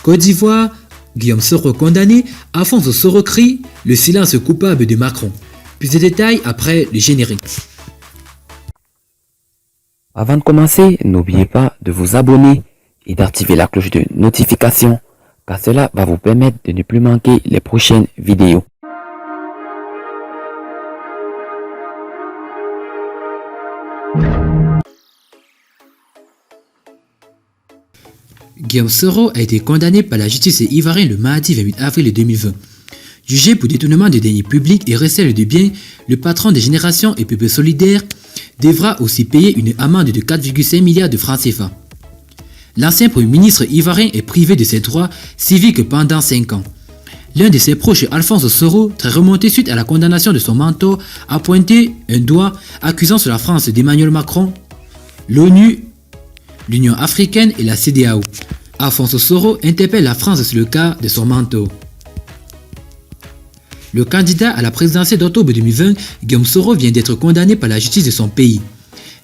Côte d'Ivoire, Guillaume Soro condamné, Alphonse Soro crie le silence coupable de Macron. Plus de détails après le générique. Avant de commencer, n'oubliez pas de vous abonner et d'activer la cloche de notification, car cela va vous permettre de ne plus manquer les prochaines vidéos. Guillaume Soro a été condamné par la justice ivoirienne le mardi 28 avril 2020. Jugé pour détournement de deniers publics et recel de biens, le patron des Générations et Peuple Solidaire devra aussi payer une amende de 4,5 milliards de francs CFA. L'ancien Premier ministre ivoirien est privé de ses droits civiques pendant 5 ans. L'un de ses proches, Alphonse Soro, très remonté suite à la condamnation de son mentor, a pointé un doigt accusant sur la France d'Emmanuel Macron, l'ONU, l'Union africaine et la CEDEAO. Alphonse Soro interpelle la France sur le cas de son mentor. Le candidat à la présidentielle d'octobre 2020, Guillaume Soro, vient d'être condamné par la justice de son pays.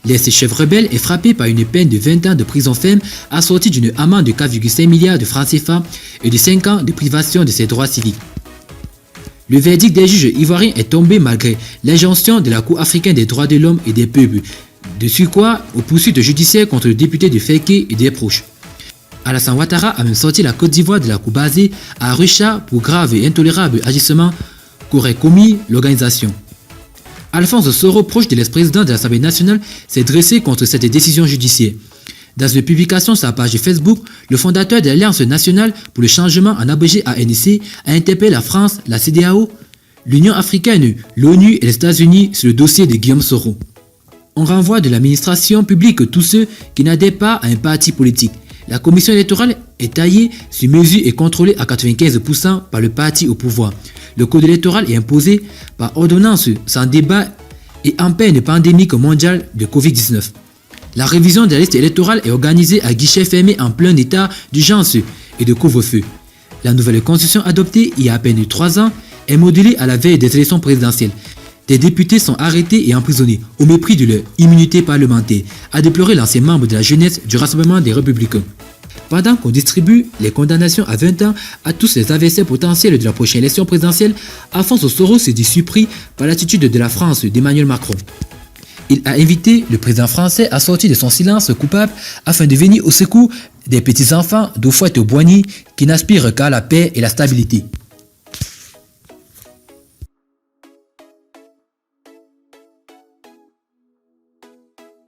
L'ex-chef rebelle est frappé par une peine de 20 ans de prison ferme assortie d'une amende de 4,5 milliards de francs CFA et de 5 ans de privation de ses droits civiques. Le verdict des juges ivoiriens est tombé malgré l'injonction de la Cour africaine des droits de l'homme et des peuples, de surcroît aux poursuites judiciaires contre le député de Féké et des proches. Alassane Ouattara a même sorti la Côte d'Ivoire de la cour basée à Arusha pour grave et intolérable agissement qu'aurait commis l'organisation. Alphonse Soro, proche de l'ex-président de l'Assemblée nationale, s'est dressé contre cette décision judiciaire. Dans une publication sur sa page Facebook, le fondateur de l'Alliance nationale pour le changement en abrégé ANC a interpellé la France, la CEDEAO, l'Union africaine, l'ONU et les États-Unis sur le dossier de Guillaume Soro. On renvoie de l'administration publique tous ceux qui n'adhèrent pas à un parti politique. La commission électorale est taillée sur mesure et contrôlée à 95% par le parti au pouvoir. Le code électoral est imposé par ordonnance sans débat et en pleine pandémie mondiale de Covid-19. La révision de la liste électorale est organisée à guichet fermé en plein état d'urgence et de couvre-feu. La nouvelle constitution adoptée il y a à peine 3 ans est modulée à la veille des élections présidentielles. Des députés sont arrêtés et emprisonnés au mépris de leur immunité parlementaire, a déploré l'ancien membre de la jeunesse du Rassemblement des Républicains. Pendant qu'on distribue les condamnations à 20 ans à tous les adversaires potentiels de la prochaine élection présidentielle, Alphonse Soro s'est dit surpris par l'attitude de la France d'Emmanuel Macron. Il a invité le président français à sortir de son silence coupable afin de venir au secours des petits-enfants d'Houphouët-Boigny qui n'aspirent qu'à la paix et la stabilité.